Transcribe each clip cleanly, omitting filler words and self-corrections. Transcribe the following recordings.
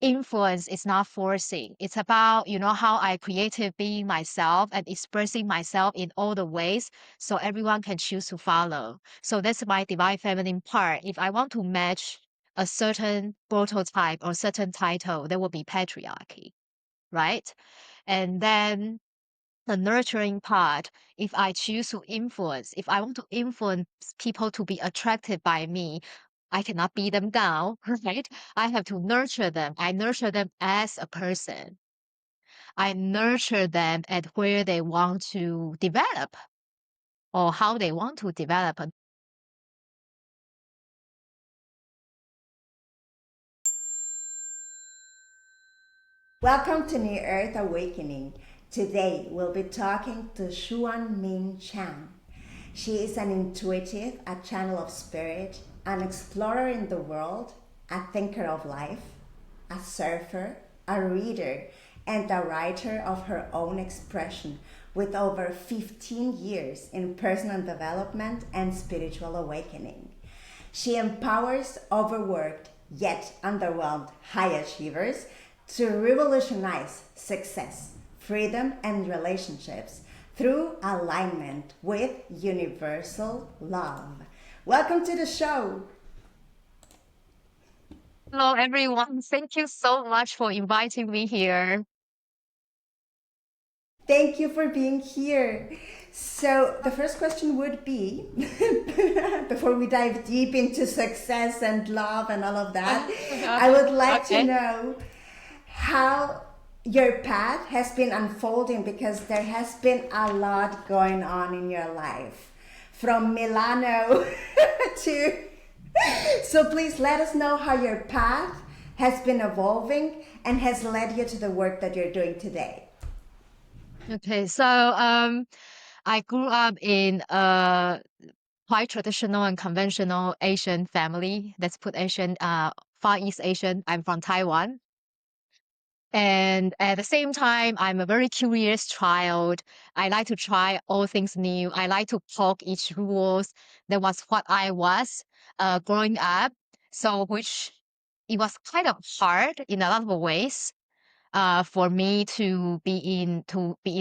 influence is not forcing. It's about, how I creative being myself and expressing myself in all the ways so everyone can choose to follow. So that's my divine feminine part. If I want to match a certain prototype or certain title, there will be patriarchy, right? And then the nurturing part, if I choose to influence, if I want to influence people to be attracted by me, I cannot beat them down, right? I have to nurture them. I nurture them as a person. I nurture them at where they want to develop or how they want to develop. Welcome to New Earth Awakening. Today we'll be talking to Shuang Min Chang. She is an intuitive, a channel of spirit, an explorer in the world, a thinker of life, a surfer, a reader, and a writer of her own expression with over 15 years in personal development and spiritual awakening. She empowers overworked yet underwhelmed high achievers to revolutionize success, freedom, and relationships through alignment with universal love. Welcome to the show. Hello, everyone. Thank you so much for inviting me here. Thank you for being here. So, the first question would be before we dive deep into success and love and all of that, I would like to Okay. know how your path has been unfolding because there has been a lot going on in your life from Milano to. So, please let us know how your path has been evolving and has led you to the work that you're doing today. Okay. So, I grew up in a quite traditional and conventional Asian family. Let's put Asian, Far East Asian. I'm from Taiwan. And at the same time, I'm a very curious child. I like to try all things new. I like to poke each rules. That was what I was growing up. So, which it was kind of hard in a lot of ways for me to be in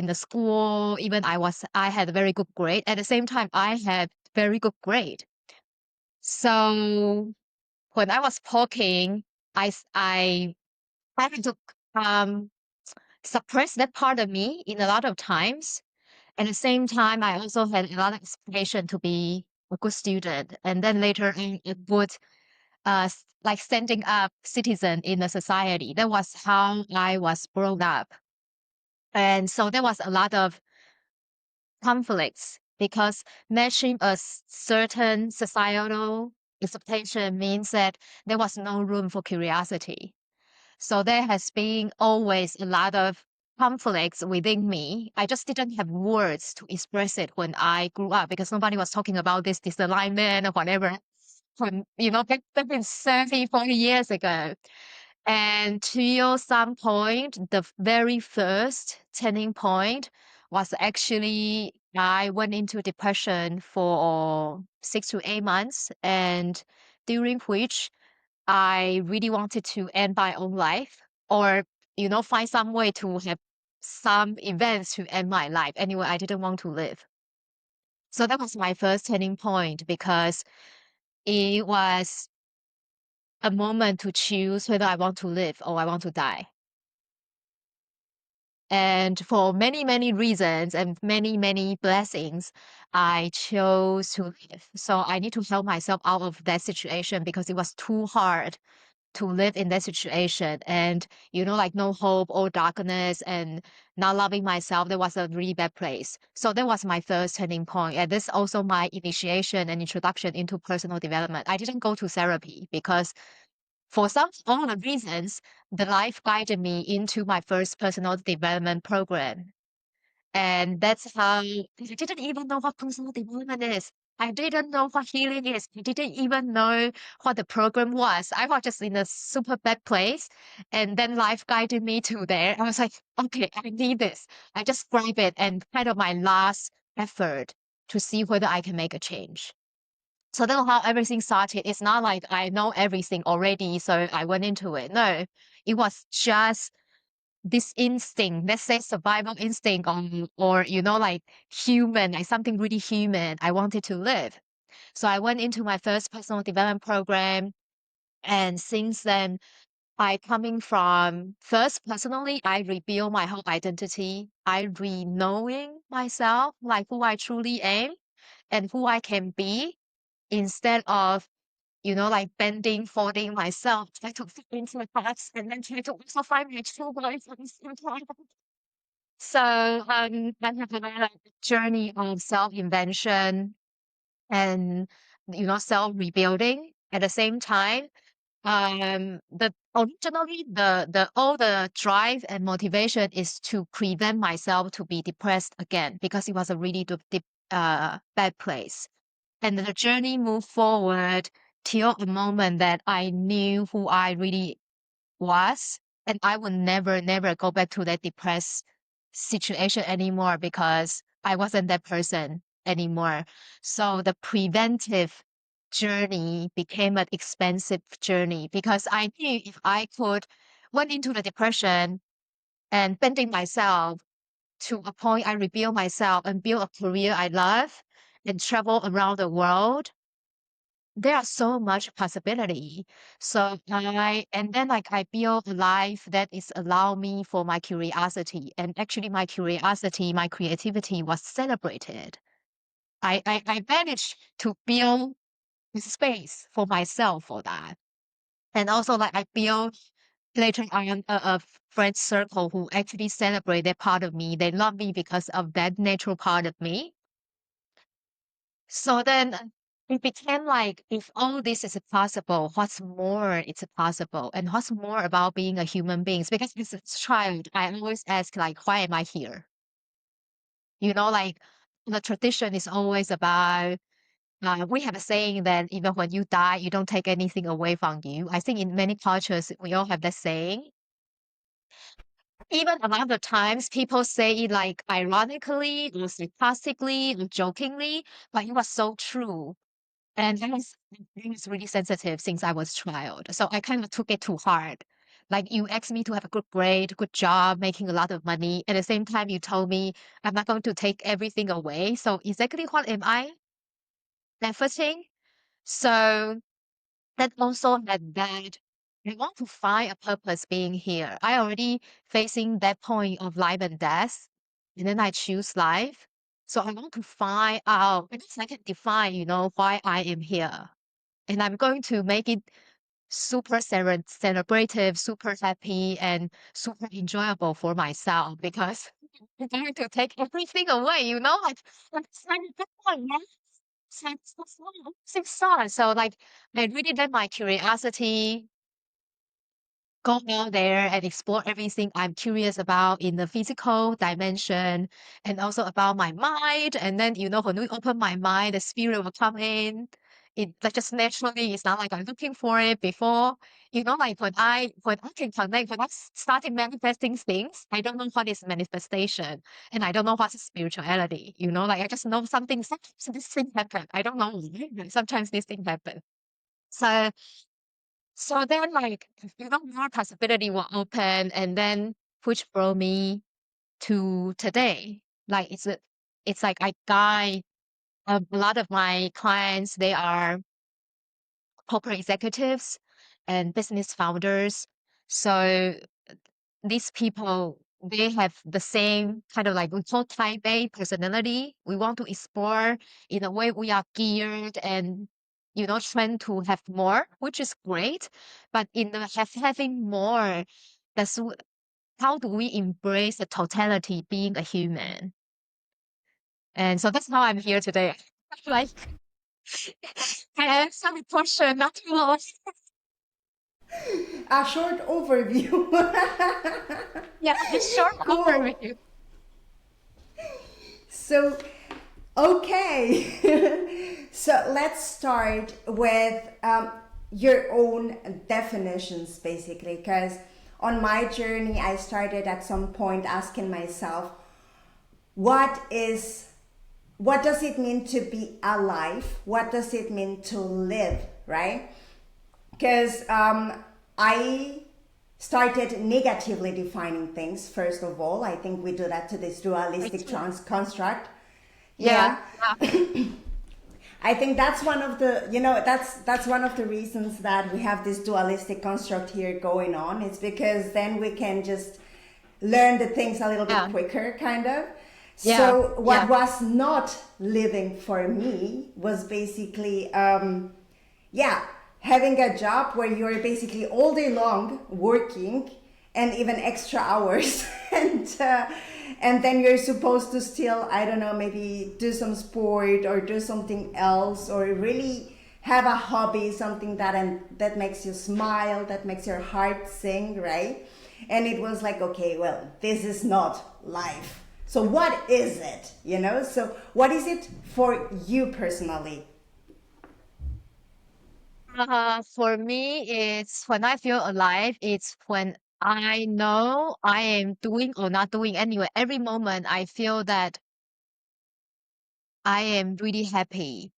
the school. Even I had a very good grade. At the same time, I had very good grade. So when I was poking, I had to um suppress that part of me in a lot of times. At the same time, I also had a lot of expectation to be a good student, and then later I would like standing up citizen in the society. That was how I was brought up. And so there was a lot of conflicts because matching a certain societal expectation means that there was no room for curiosity. So there has been always a lot of conflicts within me. I just didn't have words to express it when I grew up because nobody was talking about this disalignment or whatever from, back in 30, 40 years ago. And till some point, the very first turning point was actually I went into depression for 6 to 8 months, and during which I really wanted to end my own life or, find some way to have some events to end my life. Anyway, I didn't want to live. So that was my first turning point because it was a moment to choose whether I want to live or I want to die. And for many, many reasons and many, many blessings, I chose to live. So I need to help myself out of that situation because it was too hard to live in that situation. And, like no hope or darkness and not loving myself, that was a really bad place. So that was my first turning point. And this also my initiation and introduction into personal development. I didn't go to therapy because for some all the reasons, the life guided me into my first personal development program. And that's how I didn't even know what personal development is. I didn't know what healing is. I didn't even know what the program was. I was just in a super bad place. And then life guided me to there. I was like, okay, I need this. I just grab it and kind of my last effort to see whether I can make a change. So that's how everything started. It's not like I know everything already, so I went into it. No, it was just this instinct, let's say survival instinct, or like human, like something really human. I wanted to live. So I went into my first personal development program. And since then, I coming from first personally, I rebuild my whole identity. I re-knowing myself, like who I truly am and who I can be, instead of like bending, folding myself, try to fit into my box, and then try to also find my true voice at the same time. So I have a journey of self-invention and self-rebuilding at the same time. The originally the all the drive and motivation is to prevent myself to be depressed again, because it was a really deep, bad place. And the journey moved forward till a moment that I knew who I really was, and I would never, never go back to that depressed situation anymore, because I wasn't that person anymore. So the preventive journey became an expensive journey, because I knew if I could went into the depression and bending myself to a point, I rebuild myself and build a career I love and travel around the world, there are so much possibility. So and then like I build a life that is allow me for my curiosity. And actually my curiosity, my creativity was celebrated. I managed to build a space for myself for that. And also like I build later on a friend circle who actually celebrate that part of me. They love me because of that natural part of me. So then it became like, if all this is possible, what's more it's possible? And what's more about being a human being? Because as a child, I always ask, like, why am I here? Like the tradition is always about, we have a saying that even when you die, you don't take anything away from you. I think in many cultures, we all have that saying. Even a lot of times, people say it like ironically or sarcastically or jokingly, but it was so true. And I was really sensitive since I was child. So I kind of took it too hard. Like you asked me to have a good grade, good job, making a lot of money. At the same time, you told me I'm not going to take everything away. So exactly what am I benefiting? So that also had that. I want to find a purpose being here. I already facing that point of life and death, and then I choose life. So I want to find out, because I can define, why I am here. And I'm going to make it super celebrative, super happy, and super enjoyable for myself, because I'm going to take everything away, like it's like a good one, right? Six stars. So like I really let my curiosity go out there and explore everything I'm curious about in the physical dimension, and also about my mind. And then, when we open my mind, the spirit will come in. It like just naturally, it's not like I'm looking for it before. Like when I can connect, when I started manifesting things, I don't know what is manifestation, and I don't know what is spirituality. Like I just know something. Sometimes this thing happen. I don't know why, but sometimes this thing happen. So then, like, more possibility will open, and then which brought me to today. Like, it's like I guide a lot of my clients. They are corporate executives and business founders. So these people, they have the same kind of like we call type A personality. We want to explore in a way we are geared and trying to have more, which is great. But in the having more, that's how do we embrace the totality being a human? And so that's how I'm here today. Like, I answer the question, not too long. A short overview. Yeah, a short Cool. overview. So, okay. So let's start with your own definitions, basically, because on my journey, I started at some point asking myself, what is what does it mean to be alive? What does it mean to live, right? Because I started negatively defining things, first of all. I think we do that to this I dualistic too. construct. Yeah. Yeah. I think that's one of the, that's one of the reasons that we have this dualistic construct here going on. It's because then we can just learn the things a little bit Yeah. quicker, kind of. Yeah. So what Yeah. was not living for me was basically, yeah, having a job where you're basically all day long working and even extra hours, and then you're supposed to still, I don't know, maybe do some sport or do something else, or really have a hobby, something that makes you smile, that makes your heart sing, right? And it was like, okay, well, this is not life. So what is it? So what is it for you personally? For me, it's when I feel alive, it's when I know I am doing or not doing anyway. Every moment I feel that I am really happy.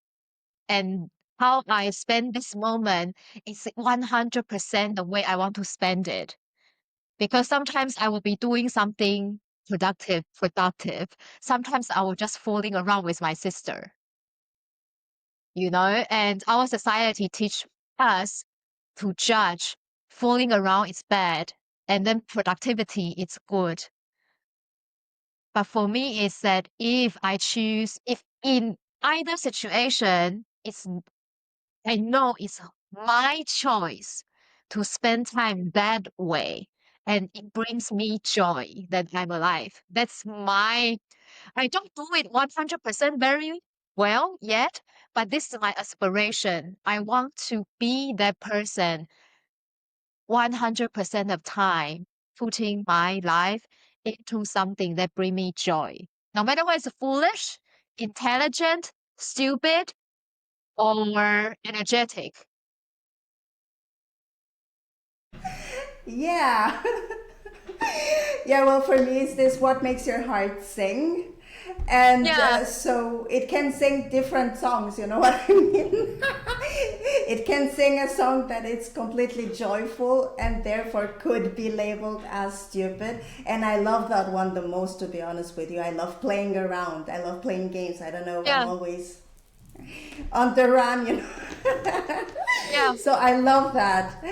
And how I spend this moment is 100% the way I want to spend it. Because sometimes I will be doing something productive. Sometimes I will just fooling around with my sister, and our society teach us to judge fooling around is bad and then productivity is good. But for me, it's that if in either situation, I know it's my choice to spend time that way. And it brings me joy that I'm alive. I don't do it 100% very well yet, but this is my aspiration. I want to be that person 100% of time, putting my life into something that bring me joy. No matter whether it's foolish, intelligent, stupid, or energetic. Yeah. Yeah, well, for me, it's this what makes your heart sing. And Yeah, so it can sing different songs, you know what I mean? It can sing a song that is completely joyful and therefore could be labeled as stupid. And I love that one the most, to be honest with you. I love playing around, I love playing games. I don't know, I'm yeah, always on the run, you know. yeah. So I love that.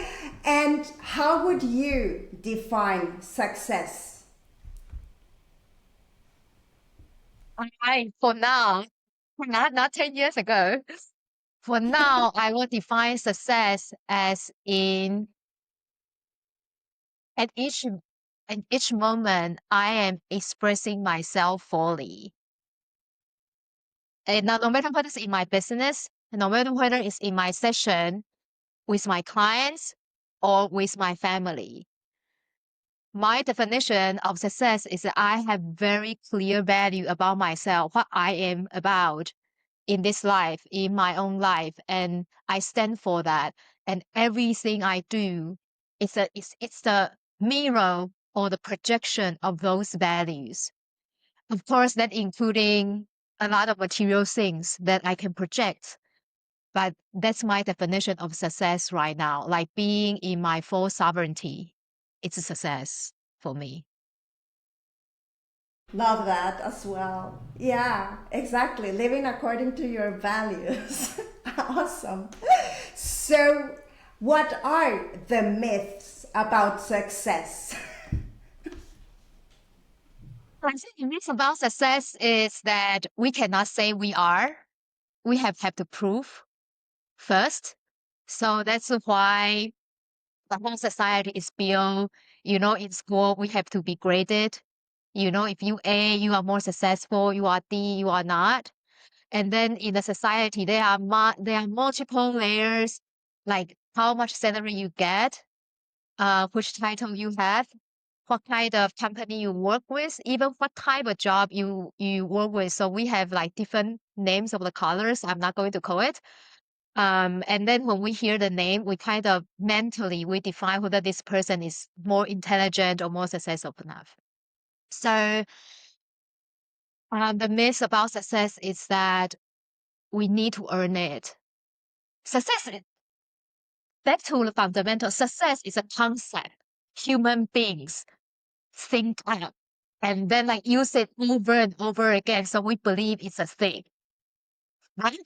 And how would you define success? For now, not 10 years ago. For now, I will define success as at each at each moment I am expressing myself fully. And no matter whether it's in my business, no matter whether it's in my session with my clients or with my family. My definition of success is that I have very clear value about myself, what I am about in this life, in my own life, and I stand for that. And everything I do it's the mirror or the projection of those values. Of course, that including a lot of material things that I can project. But that's my definition of success right now, like being in my full sovereignty. It's a success for me. Love that as well. Yeah, exactly. Living according to your values. Awesome. So, what are the myths about success? I think the myth about success is that we cannot say we are. We have to prove first. So that's why the whole society is built. In school, we have to be graded. If you A, you are more successful. You are D, you are not. And then in the society, there are multiple layers, like how much salary you get, which title you have, what kind of company you work with, even what type of job you work with. So we have like different names of the colors. I'm not going to call it. And then when we hear the name, we kind of mentally we define whether this person is more intelligent or more successful enough. So The myth about success is that we need to earn it. Success, back to the fundamental, success is a concept human beings think up and then like use it over and over again. So we believe it's a thing, right?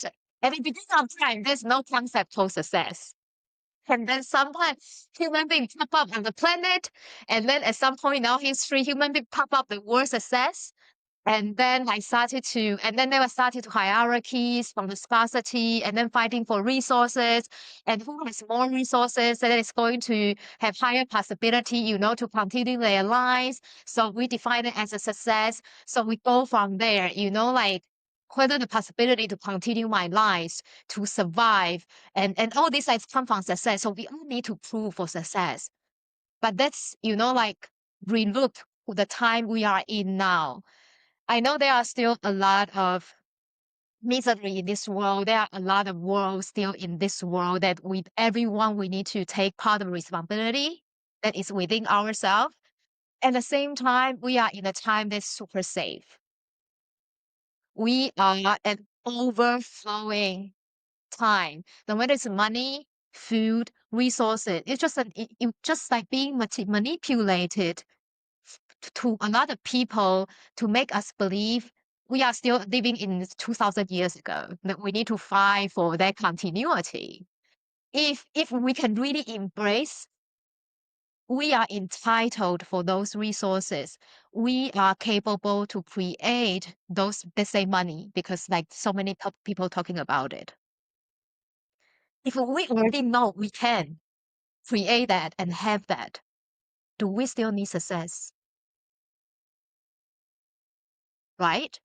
And in the beginning of time, there's no concept called success. And then sometimes human beings pop up on the planet. And then at some point in our history, human beings pop up the word success. And then and then they were started to hierarchies from the scarcity and then fighting for resources. And who has more resources, that is going to have higher possibility, to continue their lives. So we define it as a success. So we go from there, like whether the possibility to continue my lives, to survive, and all these things come from success. So we all need to prove for success. But that's, like relook the time we are in now. I know there are still a lot of misery in this world. There are a lot of world still in this world that with everyone we need to take part of responsibility that is within ourselves. At the same time, we are in a time that's super safe. We are at overflowing time. No matter it's money, food, resources, it's just like being manipulated to a lot of people to make us believe we are still living in 2000 years ago, that we need to fight for that continuity. If we can really embrace, we are entitled for those resources. We are capable to create those, let's say money, because like so many people talking about it. If we already know we can create that and have that, do we still need success? Right?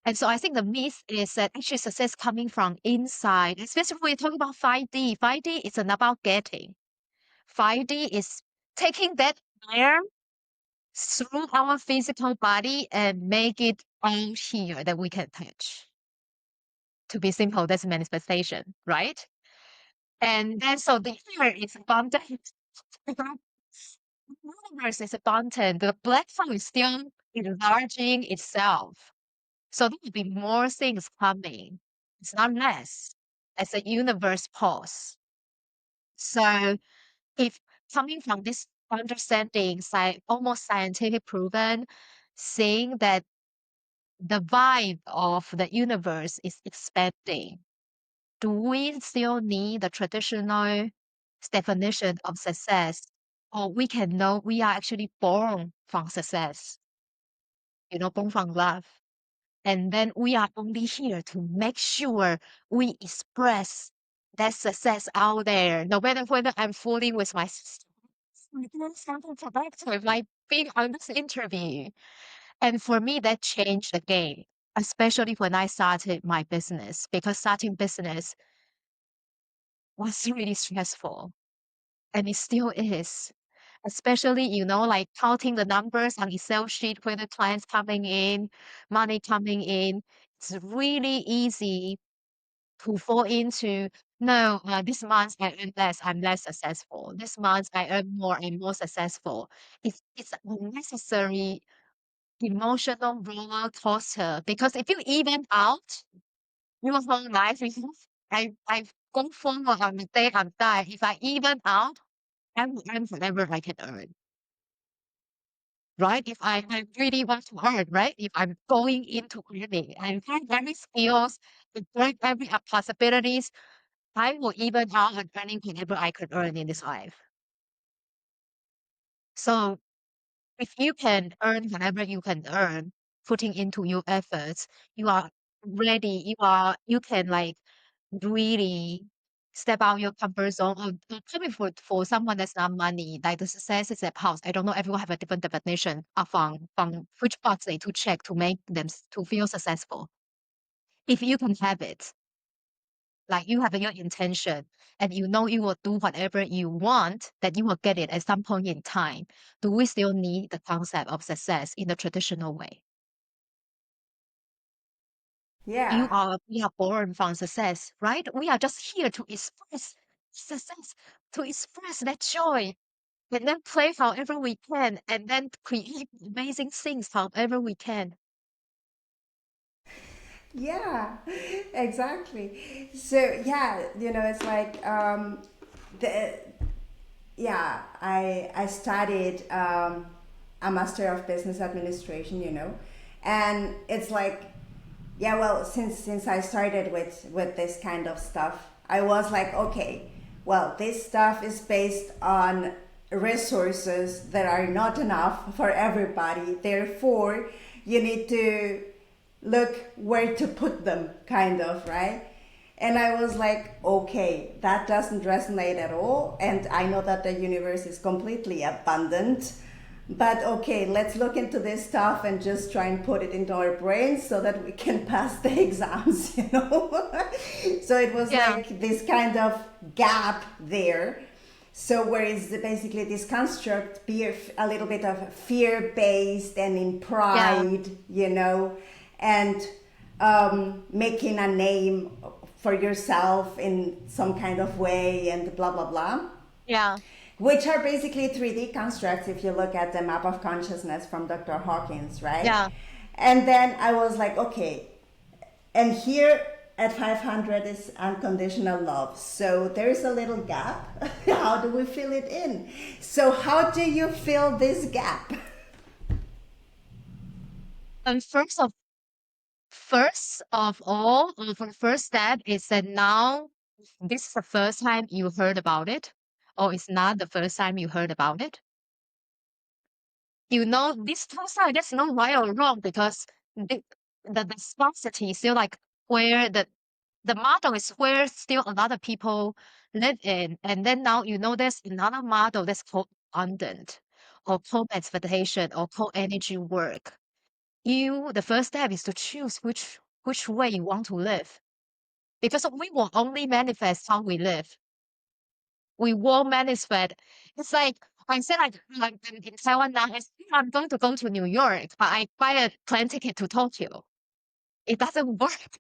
And so I think the myth is that actually success coming from inside, especially when we talk about 5D. 5D isn't about getting. 5D is taking that air through our physical body and make it all here that we can touch. To be simple, that's manifestation, right? And then so the here is abundant. The universe is abundant. The black hole is still enlarging itself. So there will be more things coming. It's not less as a universe pause. So if coming from this understanding, almost scientific proven, saying that the vibe of the universe is expanding, do we still need the traditional definition of success? Or we can know we are actually born from success, born from love. And then we are only here to make sure we express that success out there, no matter whether I'm fooling with my sister, doing something productive, like being on this interview. And for me, that changed the game, especially when I started my business, because starting business was really stressful. And it still is. Especially, like counting the numbers on Excel sheet when the clients coming in, money coming in. It's really easy to fall into, no, this month I earn less, I'm less successful. This month I earn more, I'm more successful. It's unnecessary emotional roller coaster because if you even out your whole life, I've gone forward on the day I'm dying. If I even out, I will earn whatever I can earn, right? If I really want to earn, right? If I'm going into earning and find every skills, and find every possibilities, I will even out and earning whatever I could earn in this life. So if you can earn whatever you can earn, putting into your efforts, you are ready. You can like really step out your comfort zone. Or coming for someone that's not money, like the success is a pulse. I don't know. Everyone have a different definition of from which box they to check to make them to feel successful. If you can have it, like you have your intention, and you know you will do whatever you want, that you will get it at some point in time. Do we still need the concept of success in the traditional way? Yeah. We are born from success, right? We are just here to express success, to express that joy, and then play however we can, and then create amazing things however we can. Yeah, exactly. So yeah, it's like the yeah, I studied a master of business administration, and it's like, yeah, well, since I started with this kind of stuff, I was like, okay, well, this stuff is based on resources that are not enough for everybody. Therefore, you need to look where to put them, kind of, right? And I was like, okay, that doesn't resonate at all. And I know that the universe is completely abundant. But okay, let's look into this stuff and just try and put it into our brains so that we can pass the exams, So it was Yeah, like this kind of gap there. So where is basically this construct be a little bit of fear based and in yeah, pride, and making a name for yourself in some kind of way and blah blah blah, yeah, which are basically 3D constructs if you look at the map of consciousness from Dr. Hawkins, right? yeah. And then I was like, okay, and here at 500 is unconditional love. So there's a little gap. How do we fill it in? So, how do you fill this gap? And first of all, the first step is that now this is the first time you heard about it, or it's not the first time you heard about it. These two sides, there's no right or wrong because the sparsity is still like where the model is where still a lot of people live in. And then now there's another model that's called abundant or co-manifestation or co-energy work. The first step is to choose which way you want to live. Because we will only manifest how we live. We won't manifest. It's like I said, like in Taiwan now, I say I'm going to go to New York, but I buy a plane ticket to Tokyo. It doesn't work.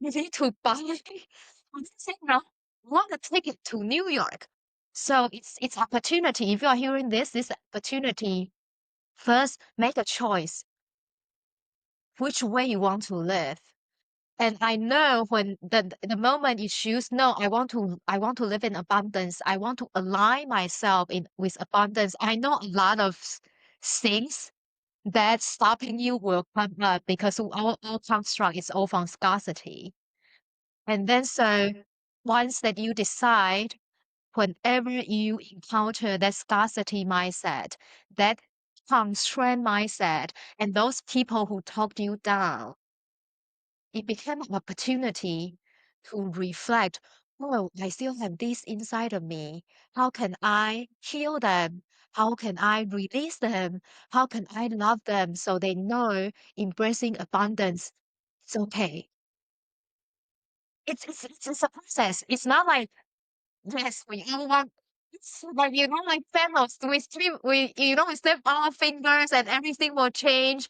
You need to buy. I'm saying now, I want a ticket to New York. So it's opportunity. If you are hearing this opportunity, first make a choice which way you want to live. And I know when the moment you choose, no, I want to live in abundance. I want to align myself in with abundance. I know a lot of things that stopping you will come up because our construct is all from scarcity. And then so once that you decide, whenever you encounter that scarcity mindset, that constraint mindset, and those people who talked you down, it became an opportunity to reflect, oh, I still have this inside of me. How can I heal them? How can I release them? How can I love them so they know embracing abundance? It's okay. It's a process. It's not like, yes, we all want, it's like, like famous, we snap our fingers and everything will change.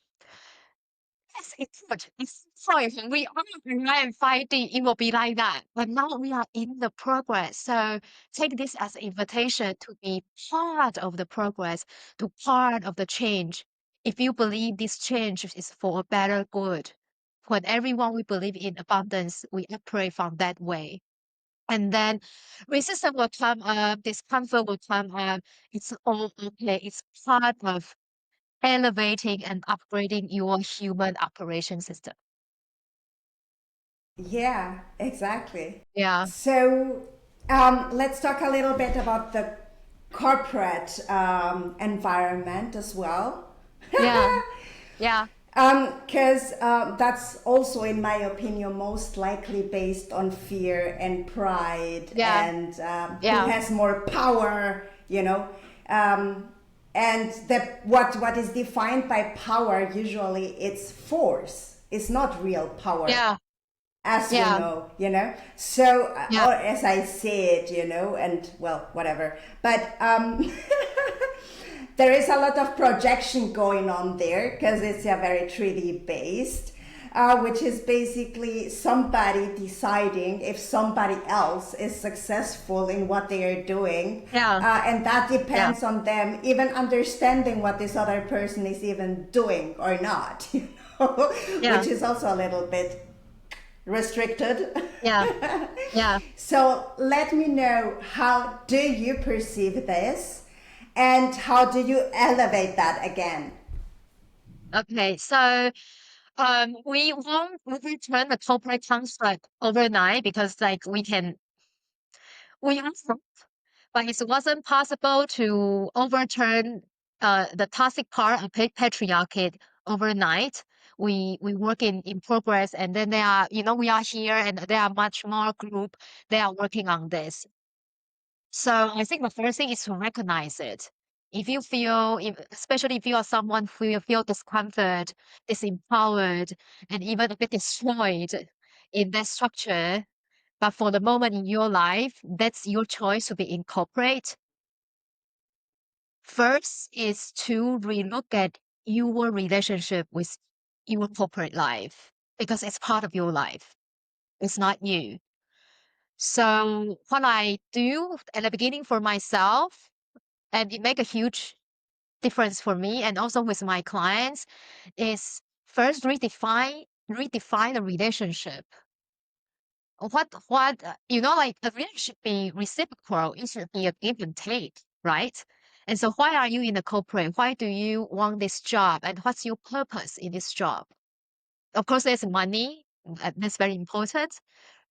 Yes, it would. It's sorry, when we are in 5D, it will be like that. But now we are in the progress. So take this as an invitation to be part of the progress, to part of the change. If you believe this change is for a better good, when everyone we believe in abundance, we operate from that way. And then resistance will come up, discomfort will come up. It's all okay. It's part of elevating and upgrading your human operation system. Yeah, exactly. Yeah, So let's talk a little bit about the corporate environment as well. yeah, yeah, Because that's also, in my opinion, most likely based on fear and pride yeah, and who yeah, has more power, and what is defined by power usually it's force. It's not real power, yeah, as we yeah, know. So, yeah, or as I say it, and well, whatever. But there is a lot of projection going on there because it's a very 3D based, which is basically somebody deciding if somebody else is successful in what they are doing. yeah, And that yeah, depends on them even understanding what this other person is even doing or not, yeah, which is also a little bit restricted. Yeah. Yeah. So let me know, how do you perceive this and how do you elevate that again? Okay. So we won't overturn the corporate construct overnight because like we also, but it wasn't possible to overturn the toxic part of patriarchy overnight. We work in progress, and then there are, we are here, and there are much more group they are working on this. So I think the first thing is to recognize it. If you feel, especially if you are someone who you feel discomfort, disempowered, and even a bit destroyed in that structure, but for the moment in your life, that's your choice to be incorporate. First is to relook at your relationship with your corporate life because it's part of your life. It's not you. So what I do at the beginning for myself, and it make a huge difference for me and also with my clients, is first redefine the relationship. Like a relationship be reciprocal, it should be a give and take, right? And so why are you in the corporate? Why do you want this job? And what's your purpose in this job? Of course, there's money. That's very important,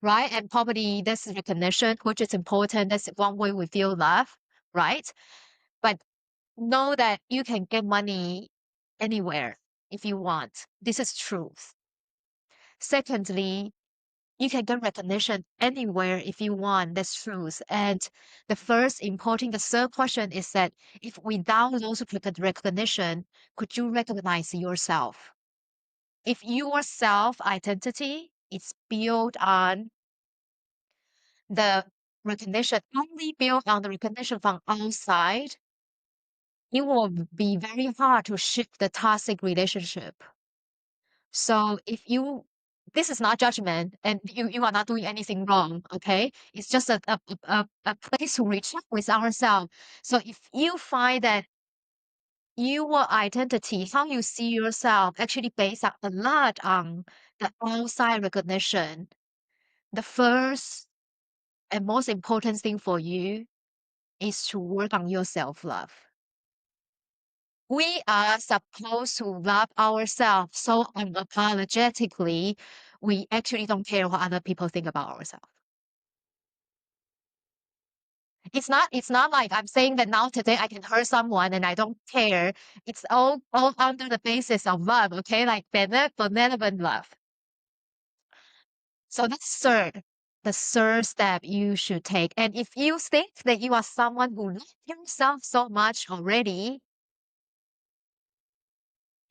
right? And probably there's recognition, which is important. That's one way we feel love, right? But know that you can get money anywhere if you want. This is truth. Secondly, you can get recognition anywhere if you want. That's truth. And the third question is that if without those recognition, could you recognize yourself? If your self identity is built on the only built on the recognition from outside, it will be very hard to shift the toxic relationship. So this is not judgment, and you are not doing anything wrong, okay? It's just a place to recheck with ourselves. So if you find that your identity, how you see yourself, actually based a lot on the outside recognition, the first and most important thing for you is to work on your self-love. We are supposed to love ourselves so unapologetically, we actually don't care what other people think about ourselves. It's not like I'm saying that now today I can hurt someone and I don't care. It's all under the basis of love, okay? Like benevolent love. So the third step you should take. And if you think that you are someone who loves yourself so much already,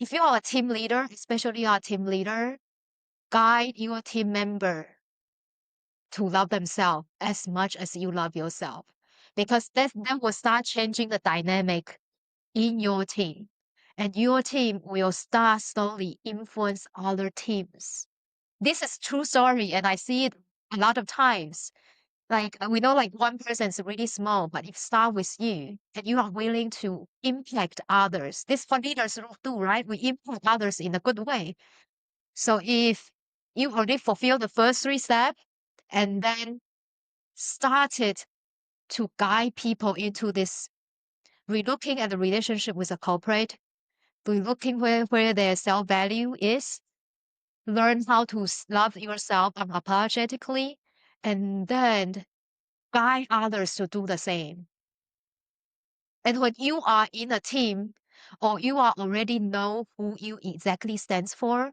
if you are a team leader, especially you are a team leader, guide your team member to love themselves as much as you love yourself. Because that will start changing the dynamic in your team. And your team will start slowly influence other teams. This is true story, and I see it a lot of times. Like we know like one person is really small, but it start with you and you are willing to impact others. This what leaders do, right? We impact others in a good way. So if you already fulfill the first three steps and then started to guide people into this relooking at the relationship with a corporate, relooking where their self-value is, learn how to love yourself unapologetically, and then guide others to do the same. And when you are in a team or you are already know who you exactly stands for,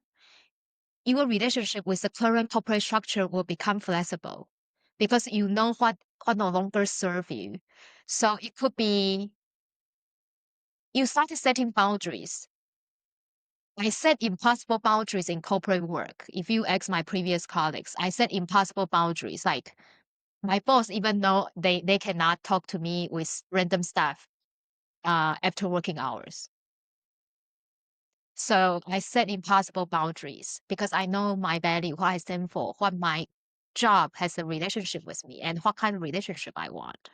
your relationship with the current corporate structure will become flexible because you know what no longer serve you. So it could be you started setting boundaries. I set impossible boundaries in corporate work. If you ask my previous colleagues, I set impossible boundaries. Like my boss even know they cannot talk to me with random stuff after working hours. So I set impossible boundaries because I know my value, what I stand for, what my job has a relationship with me, and what kind of relationship I want.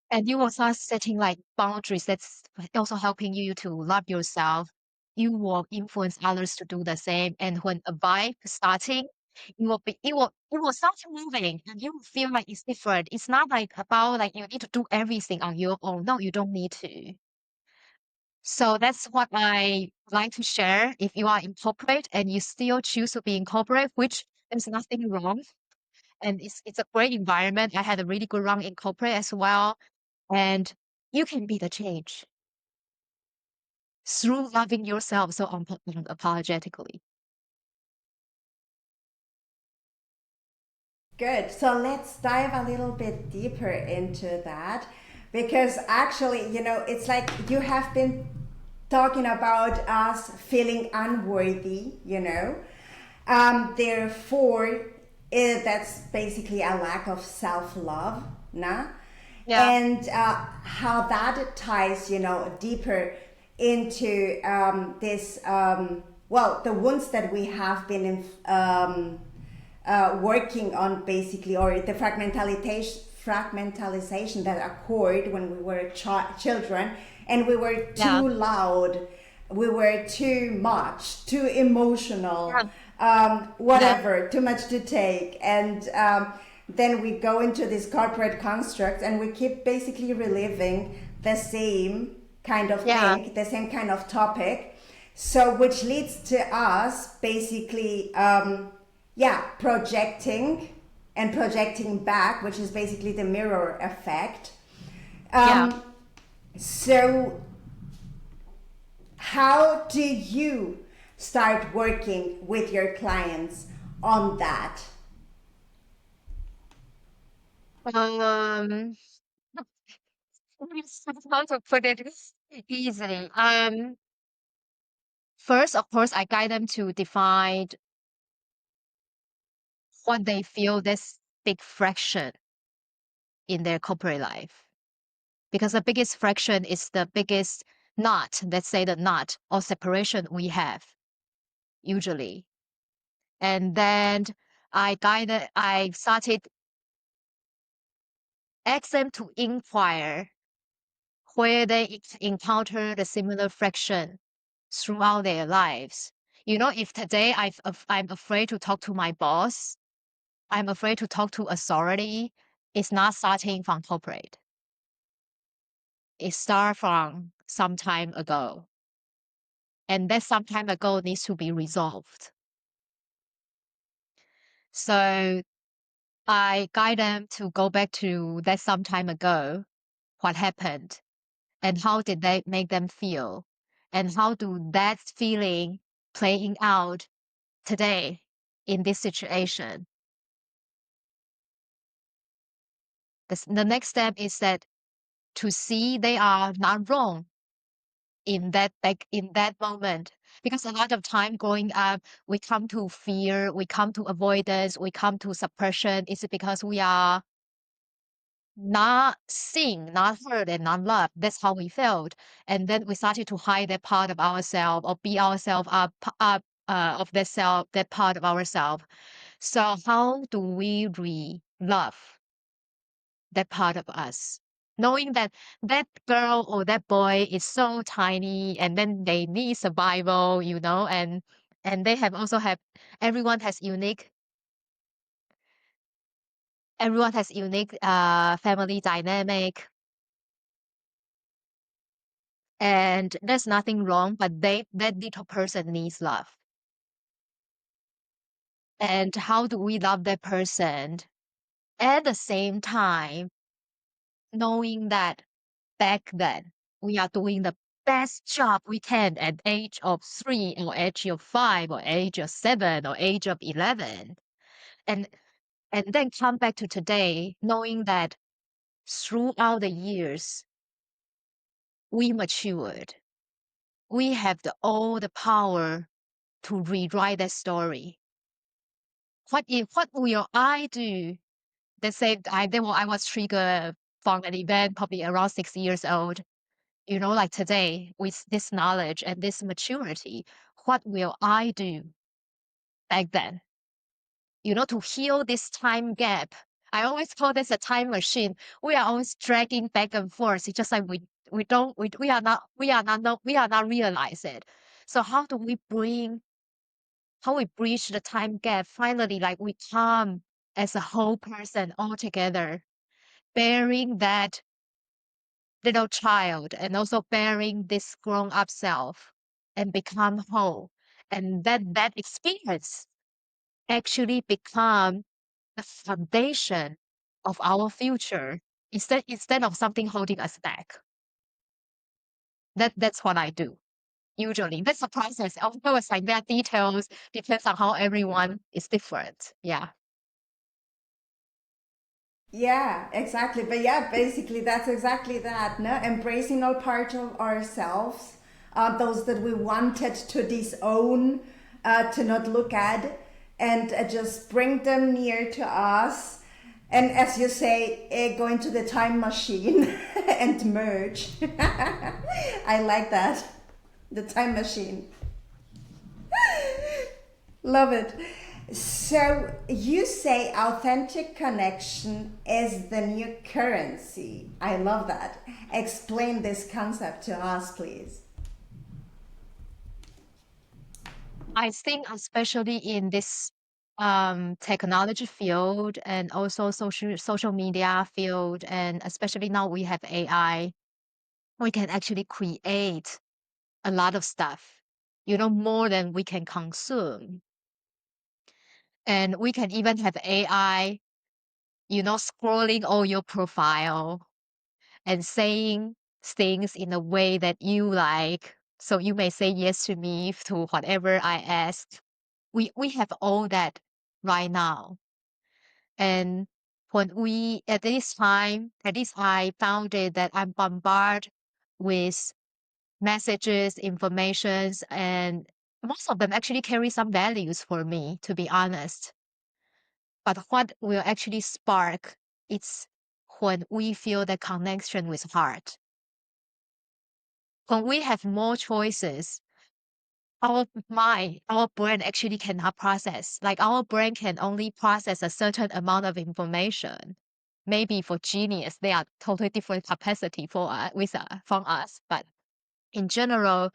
And you will start setting like boundaries that's also helping you to love yourself you will influence others to do the same. And when a vibe starting, it will start moving and you will feel like it's different. It's not like about like you need to do everything on your own. No, you don't need to. So that's what I like to share. If you are in corporate and you still choose to be in corporate, which there's nothing wrong, and it's a great environment. I had a really good run in corporate as well, and you can be the change through loving yourself so unapologetically. Good. So let's dive a little bit deeper into that because actually, it's like you have been talking about us feeling unworthy, Therefore, that's basically a lack of self love, nah? Yeah, And how that ties, deeper into this, the wounds that we have been working on basically, or the fragmentalization that occurred when we were children and we were yeah, too loud, we were too much, too emotional, yeah, yeah, whatever, too much to take. And then we go into this corporate construct and we keep basically reliving the same kind of yeah, thing, the same kind of topic. So, which leads to us basically, projecting and projecting back, which is basically the mirror effect. yeah. Um, so, how do you start working with your clients on that? Um, how to put it easily? First, of course, I guide them to define what they feel this big fraction in their corporate life. Because the biggest fraction is the biggest knot, let's say the knot or separation we have usually. And then I started ask them to inquire where they encounter the similar fraction throughout their lives. If today I'm afraid to talk to my boss, I'm afraid to talk to authority, it's not starting from corporate. It starts from some time ago. And that some time ago needs to be resolved. So I guide them to go back to that some time ago, what happened, and how did they make them feel, and how do that feeling playing out today in this situation. The next step is that to see they are not wrong in that moment, because a lot of time growing up we come to fear, we come to avoidance, we come to suppression. Is it because we are not seen, not heard, and not loved? That's how we felt, and then we started to hide that part of ourselves or be ourselves up of that part of ourselves. So how do we re-love that part of us, knowing that that girl or that boy is so tiny and then they need survival, and they have also have everyone has unique family dynamic, and there's nothing wrong, but that little person needs love. And how do we love that person at the same time, knowing that back then we are doing the best job we can at age of 3 or age of 5 or age of 7 or age of 11, and then come back to today knowing that throughout the years we matured, we have all the power to rewrite that story. What will I do? Let's say I was triggered from an event probably around 6 years old. Like today, with this knowledge and this maturity, what will I do back then? To heal this time gap. I always call this a time machine. We are always dragging back and forth. It's just like we don't we are not no, we are not realize it. So how we bridge the time gap? Finally, like we come as a whole person all together, bearing that little child and also bearing this grown up self and become whole. And that experience actually become the foundation of our future instead of something holding us back. That's what I do. Usually, that's the process. Of course, like there are details, depends on how everyone is different. Yeah. Yeah, exactly. But yeah, basically, that's exactly that. No, embracing all parts of ourselves, those that we wanted to disown, to not look at, and just bring them near to us. And as you say, go into the time machine and merge. I like that. The time machine. Love it. So you say authentic connection is the new currency. I love that. Explain this concept to us, please. I think especially in this technology field and also social media field, and especially now we have AI, we can actually create a lot of stuff, more than we can consume. And we can even have AI, scrolling all your profile and saying things in a way that you like. So you may say yes to me to whatever I ask. We have all that right now. And when we at this time, at least I found it that I'm bombarded with messages, informations, and most of them actually carry some values for me, to be honest. But what will actually spark it's when we feel the connection with heart. When we have more choices, our mind, our brain actually cannot process. Like our brain can only process a certain amount of information. Maybe for genius, they are totally different capacity from us. But in general,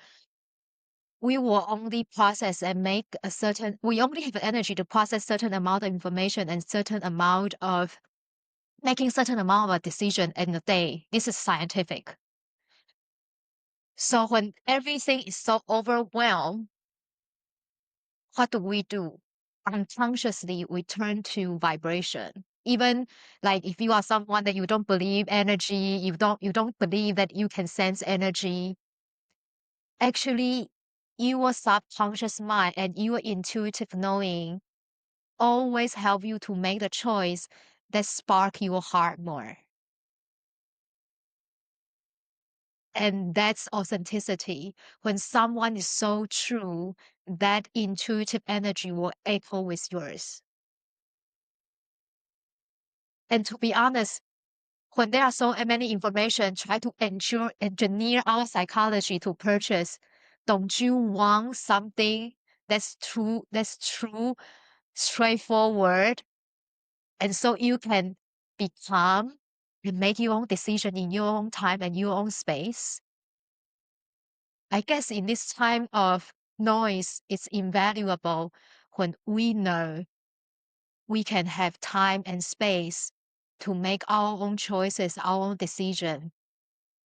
we will only process and make we only have energy to process certain amount of information and certain amount of making certain amount of a decision in a day. This is scientific. So when everything is so overwhelmed, what do we do? Unconsciously, we turn to vibration. Even like if you are someone that you don't believe energy, you don't believe that you can sense energy, actually your subconscious mind and your intuitive knowing always help you to make the choice that spark your heart more. And that's authenticity. When someone is so true, that intuitive energy will echo with yours. And to be honest, when there are so many information, try to engineer our psychology to purchase. Don't you want something that's true, straightforward, and so you can be calm and make your own decision in your own time and your own space? I guess in this time of noise, it's invaluable when we know we can have time and space to make our own choices, our own decision.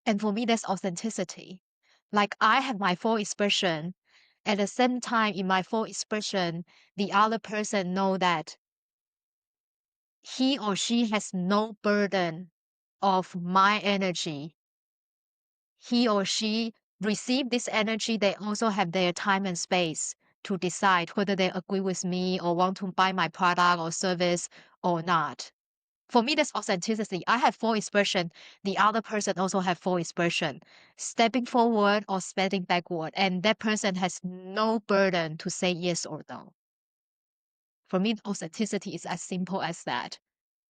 And for me, that's authenticity. Like I have my full expression. At the same time, in my full expression, the other person know that he or she has no burden of my energy. He or she receive this energy, they also have their time and space to decide whether they agree with me or want to buy my product or service or not. For me, that's authenticity. I have full expression. The other person also have full expression, stepping forward or stepping backward. And that person has no burden to say yes or no. For me, authenticity is as simple as that.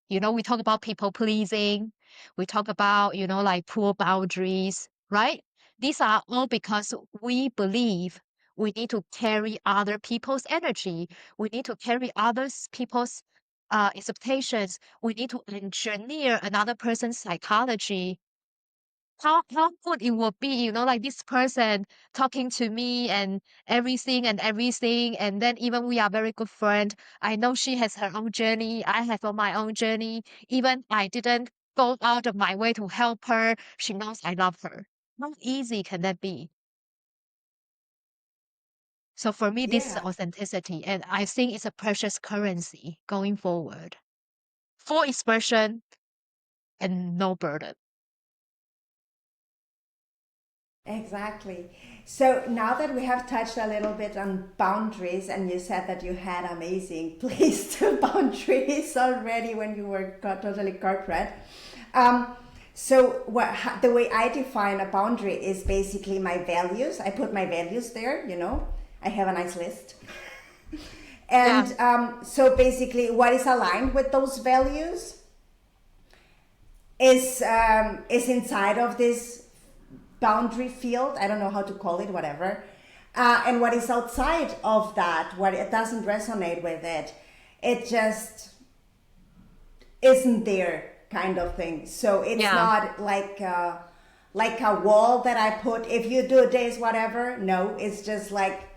We talk about people pleasing. We talk about, like poor boundaries, right? These are all because we believe we need to carry other people's energy. We need to carry others people's expectations. We need to engineer another person's psychology how good it will be, like this person talking to me and everything, and then even we are very good friends. I know she has her own journey, I have my own journey. Even I didn't go out of my way to help her, she knows I love her. How easy can that be? So for me, this is Yeah, authenticity, and I think it's a precious currency going forward. Full expression and no burden. exactly. So now that we have touched a little bit on boundaries, and you said that you had amazing placed boundaries already when you were totally corporate. Um, so the way I define a boundary is basically my values. I put my values there, I have a nice list. Yeah, And so basically, what is aligned with those values is inside of this boundary field. I don't know how to call it, whatever. And what is outside of that, what it doesn't resonate with it, it just isn't there, kind of thing. So it's yeah, not like a wall that I put. If you do this, whatever. No, it's just like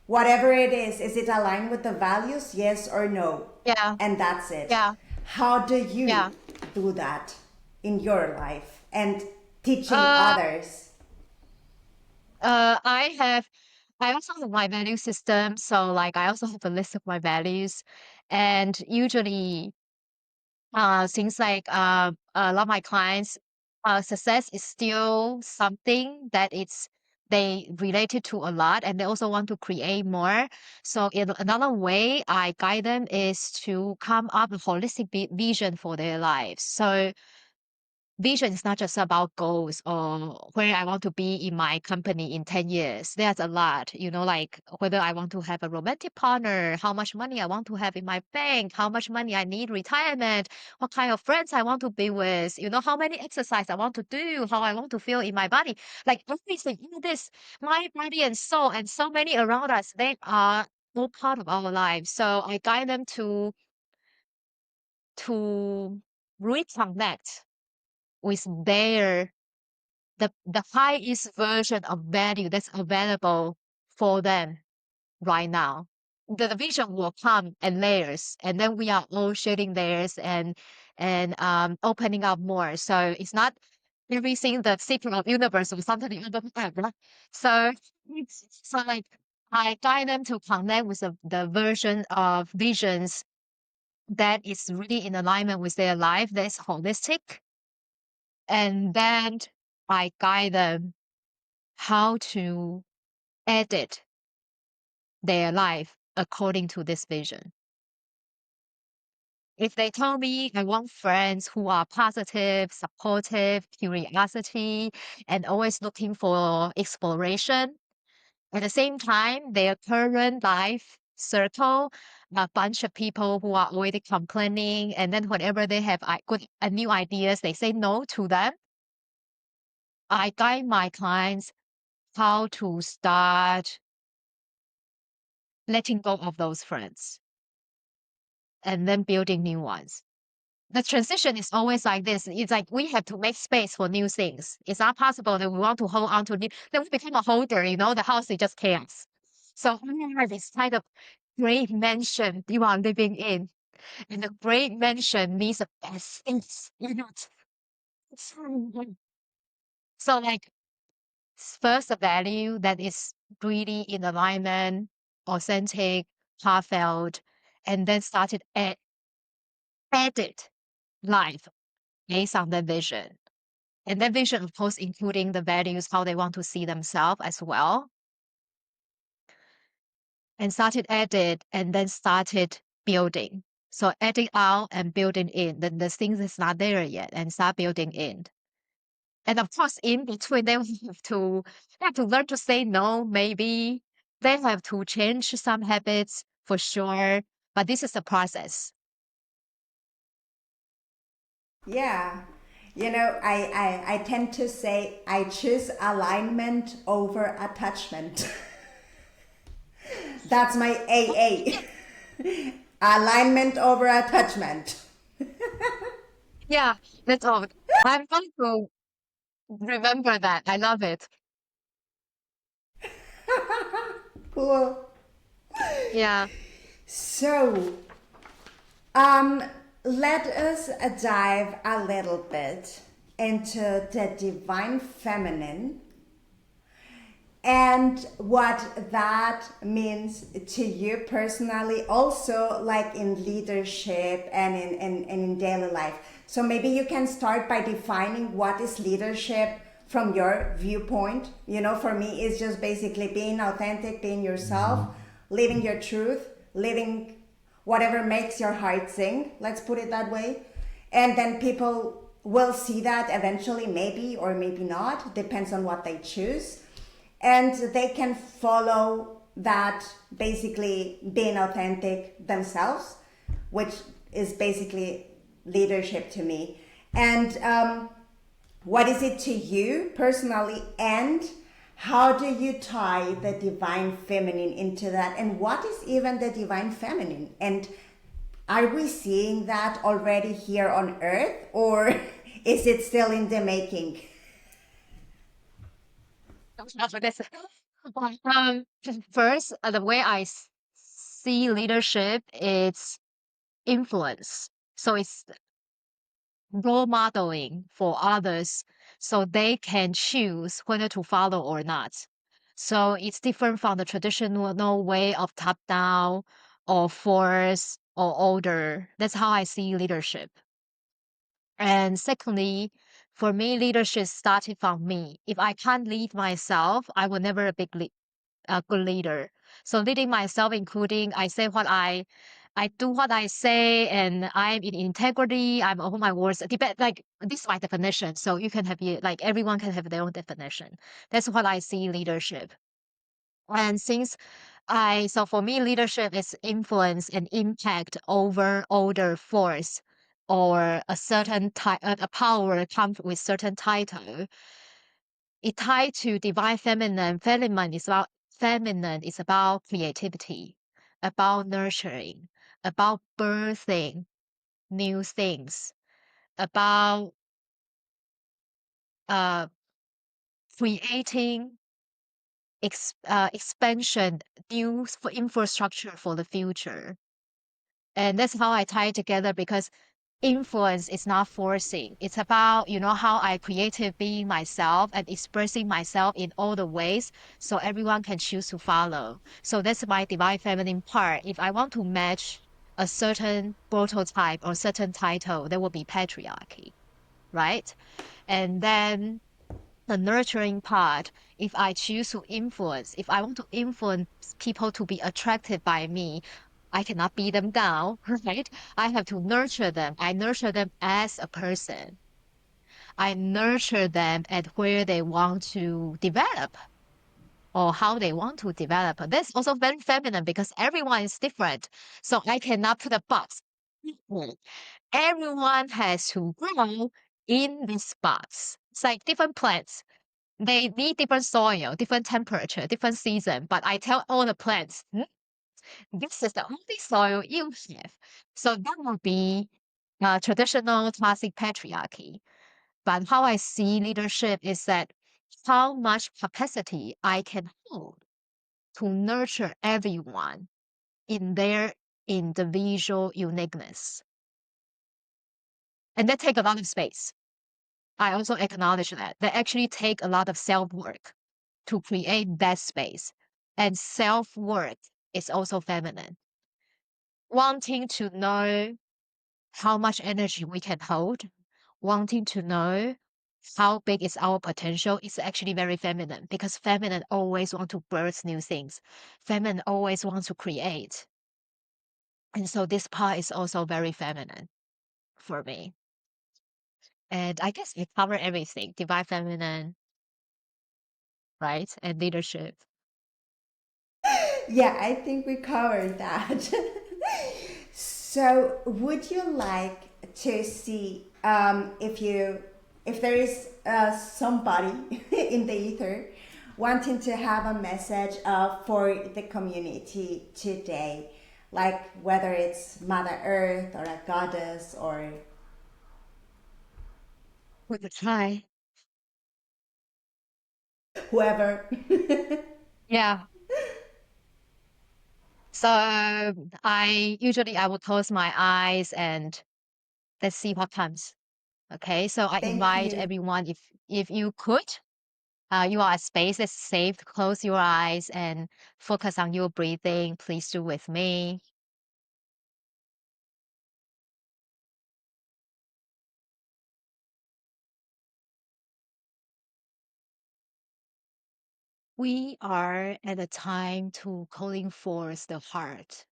whatever it is it aligned with the values? Yes or no, yeah, and that's it. yeah, How do you yeah. do that in your life and teaching Uh, others? I have, I also have my value system. So like I also have a list of my values. And usually, things like, a lot of my clients, success is still something that they related to a lot, and they also want to create more. So in another way, I guide them is to come up with holistic vision for their lives. So vision is not just about goals or where I want to be in my company in 10 years. There's a lot, like whether I want to have a romantic partner, how much money I want to have in my bank, how much money I need retirement, what kind of friends I want to be with, how many exercise I want to do, how I want to feel in my body. Like everything, this, my body and soul and so many around us, they are all part of our lives. So I guide them to reconnect with the highest version of value that's available for them right now. The vision will come in layers, and then we are all sharing layers and opening up more. So it's not everything the secret of universe or something like that, right? So like I guide them to connect with the version of visions that is really in alignment with their life, that is holistic, and then I guide them how to edit their life according to this vision. If they tell me I want friends who are positive, supportive, curiosity, and always looking for exploration, at the same time, their current life circle, a bunch of people who are already complaining, and then whenever they have good new ideas, they say no to them. I guide my clients how to start letting go of those friends and then building new ones. The transition is always like this. It's like we have to make space for new things. It's not possible that we want to hold on to new, then we become a holder, the house is just chaos. So we have this kind of great mansion you are living in. And the great mansion needs the best things. So like first a value that is really in alignment, authentic, heartfelt, and then started edit life based on that vision. And that vision, of course, including the values, how they want to see themselves as well. And started edit and then started building. So edit out and building in. Then the things is not there yet and start building in. And of course, in between, they have to learn to say no, maybe. They have to change some habits for sure. But this is the process. Yeah. I tend to say I choose alignment over attachment. That's my AA. Alignment over attachment. Yeah, that's all. I'm going to Remember that. I love it. Cool. Yeah. So, um, let us dive a little bit into the divine feminine and what that means to you personally, also like in leadership and in daily life. So maybe you can start by defining what is leadership from your viewpoint. You know, for me, it's just basically being authentic, being yourself, living your truth, living whatever makes your heart sing, let's put it that way. And then people will see that eventually, maybe or maybe not, depends on what they choose, and they can follow that, basically being authentic themselves, which is basically leadership to me. And what is it to you personally, and how do you tie the divine feminine into that, and what is even the divine feminine, and are we seeing that already here on earth, or is it still in the making? That's what this. First, the way see leadership, it's influence. So it's role modeling for others so they can choose whether to follow or not. So it's different from the traditional way of top down or force or order. That's how I see leadership. And secondly, for me, leadership started from me. If I can't lead myself, I will never a good leader. So leading myself, including I do what I say, and I'm in integrity. I'm all my words. Depend like this is my definition. So you can like everyone can have their own definition. That's what I see leadership. And so for me, leadership is influence and impact over older force or a certain type, a power comes with certain title. It tied to divine feminine. Feminine is about creativity, about nurturing, about birthing new things, about uh, creating expansion, infrastructure for the future. And that's how I tie it together because influence is not forcing. It's about, how I creative being myself and expressing myself in all the ways so everyone can choose to follow. So that's my divine feminine part. If I want to match a certain prototype or certain title, there will be patriarchy, right? And then the nurturing part, if I choose to influence, if I want to influence people to be attracted by me, I cannot beat them down, right? I have to nurture them. I nurture them as a person. I nurture them at where they want to develop or how they want to develop. That's also very feminine because everyone is different. So I cannot put a box. Everyone has to grow in this box. It's like different plants. They need different soil, different temperature, different season. But I tell all the plants, this is the only soil you have. So that would be traditional classic patriarchy. But how I see leadership is that how much capacity I can hold to nurture everyone in their individual uniqueness. And that take a lot of space. I also acknowledge that. They actually take a lot of self work to create that space. And self work is also feminine. Wanting to know how much energy we can hold, wanting to know how big is our potential is actually very feminine because feminine always want to birth new things. Feminine always wants to create. And so this part is also very feminine for me. And I guess we cover everything, divine feminine, right? And leadership. Yeah, I think we covered that. So, would you like to see if there is somebody in the ether wanting to have a message for the community today, like whether it's Mother Earth or a goddess or We could try. Whoever. Yeah. So I will close my eyes and let's see what comes. Okay. So I Thank invite you. everyone, if you could, you are a space that's safe to close your eyes and focus on your breathing. Please do with me. We are at a time to calling forth the heart.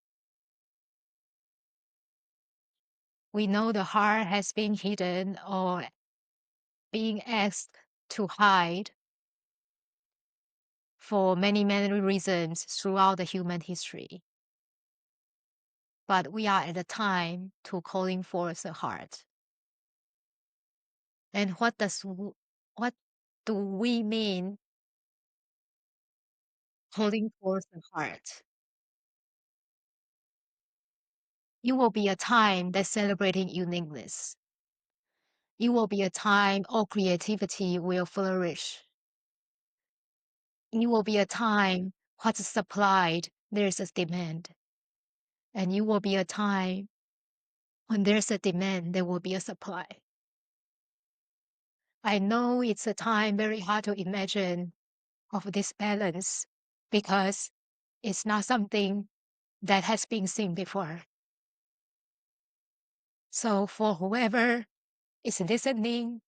We know the heart has been hidden or being asked to hide for many, many reasons throughout the human history. But we are at a time to calling forth the heart. And what do we mean calling forth the heart? It will be a time that's celebrating uniqueness. It will be a time all creativity will flourish. It will be a time what's supplied, there's a demand. And it will be a time when there's a demand, there will be a supply. I know it's a time very hard to imagine of this balance because it's not something that has been seen before. So for whoever is listening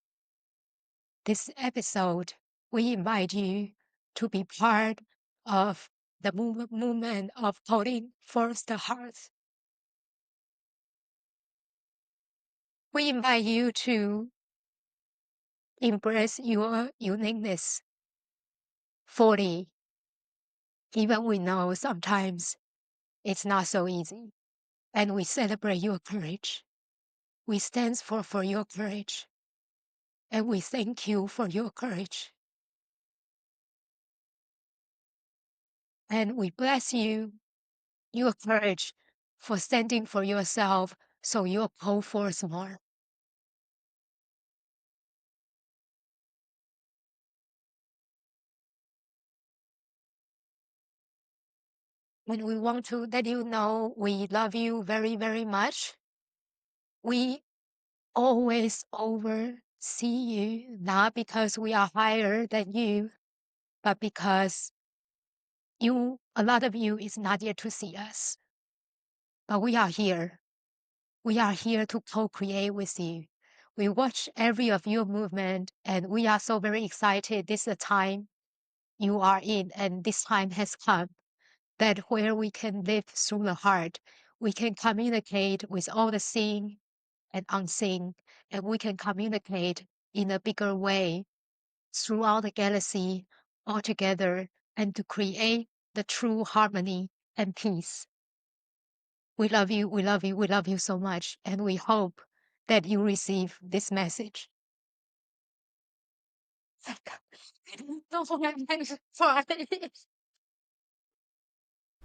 this episode, we invite you to be part of the movement of calling forth the heart. We invite you to embrace your uniqueness fully, even we know sometimes it's not so easy. And we celebrate your courage. We stand for your courage. And we thank you for your courage. And we bless you, your courage, for standing for yourself so you'll call forth more. And we want to let you know we love you very, very much. We always oversee you, not because we are higher than you, but because a lot of you is not yet to see us. But we are here. We are here to co-create with you. We watch every of your movement and we are so very excited. This is the time you are in and this time has come that where we can live through the heart, we can communicate with all the seen and unseen, and we can communicate in a bigger way throughout the galaxy altogether and to create the true harmony and peace. We love you, we love you, we love you so much, and we hope that you receive this message. I don't know what I'm going to find.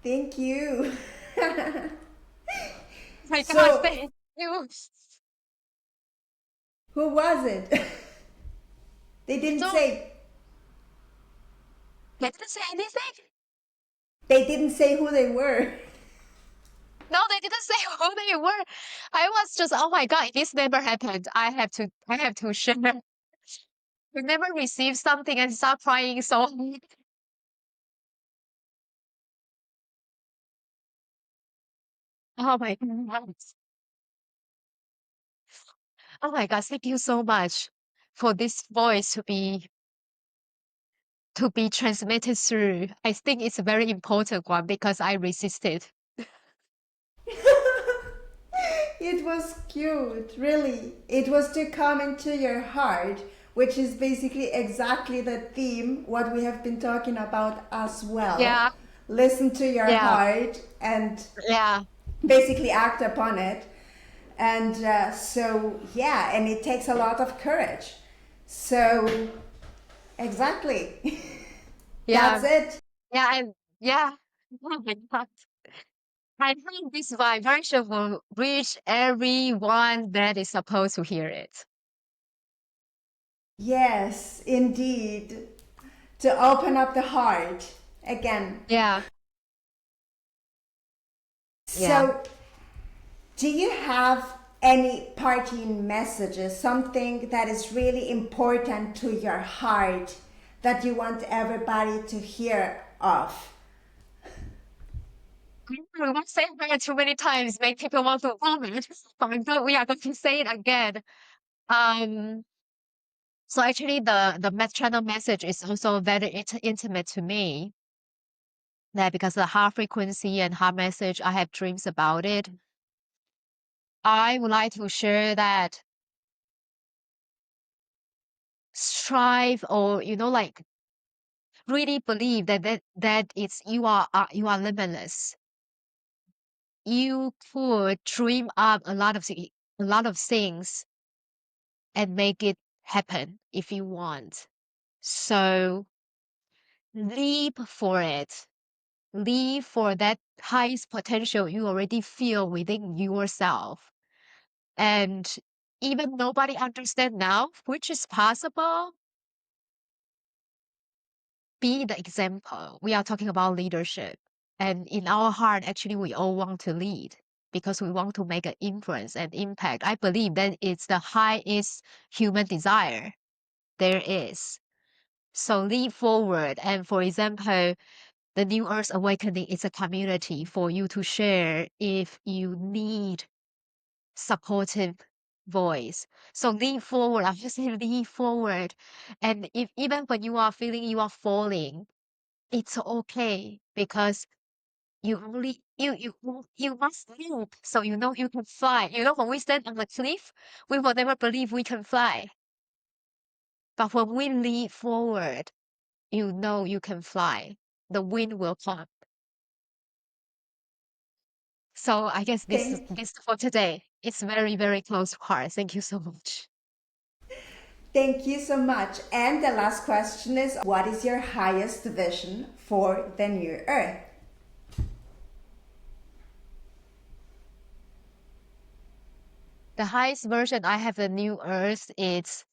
Thank you. My God, So, thank you. who was it? They didn't So, say. they didn't say anything. They didn't say who they were. No, they didn't say who they were. I was just, oh my God, this never happened. I have to share. You never received something and start crying so hard. Oh my God. Oh my God, thank you so much for this voice to be transmitted through. I think it's a very important one because I resisted. It was cute, really. It was to come into your heart, which is basically exactly the theme, what we have been talking about as well. Yeah, Listen to your yeah, heart and yeah, basically act upon it. And so, yeah, and it takes a lot of courage. So, exactly. yeah, That's it. yeah, and yeah. Oh my God. I think this vibration will reach everyone that is supposed to hear it. Yes, indeed. to open up the heart again. Yeah. Yeah. So, do you have any parting messages, something that is really important to your heart that you want everybody to hear of? We won't say it too many times, make people want to vomit, but we are going to say it again. Um, so actually the channel message is also very intimate to me. That because the heart frequency and heart message, I have dreams about it. I would like to share that strive or like really believe that it's you are limitless. You could dream up a lot of things and make it happen if you want. So leap for it. Leap for that highest potential you already feel within yourself. And even nobody understand now, which is possible, be the example. We are talking about leadership. And in our heart, actually, we all want to lead because we want to make an influence and impact. I believe that it's the highest human desire there is. So lead forward. And for example, the New Earth Awakening is a community for you to share if you need supportive voice. So lean forward. I just say lean forward. And if even when you are feeling you are falling, it's okay because you must leap so you know you can fly. When we stand on the cliff, we will never believe we can fly. But when we leap forward, you know you can fly. The wind will come. So I guess this is Thank, this for today. It's very, very close to heart. Thank you so much. thank you so much. And the last question is, what is your highest vision for the new earth? The highest version I have the new earth is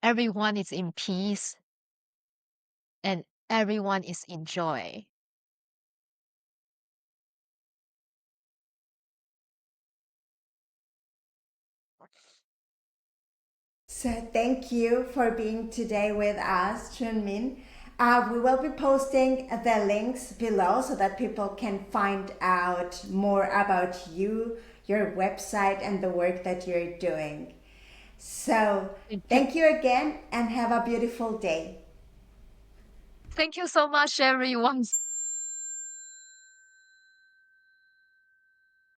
everyone is in peace and everyone is in joy. So thank you for being today with us, Chunmin. We will be posting the links below so that people can find out more about you, your website, and the work that you're doing. So Thank you. thank you again and have a beautiful day. Thank you so much, everyone.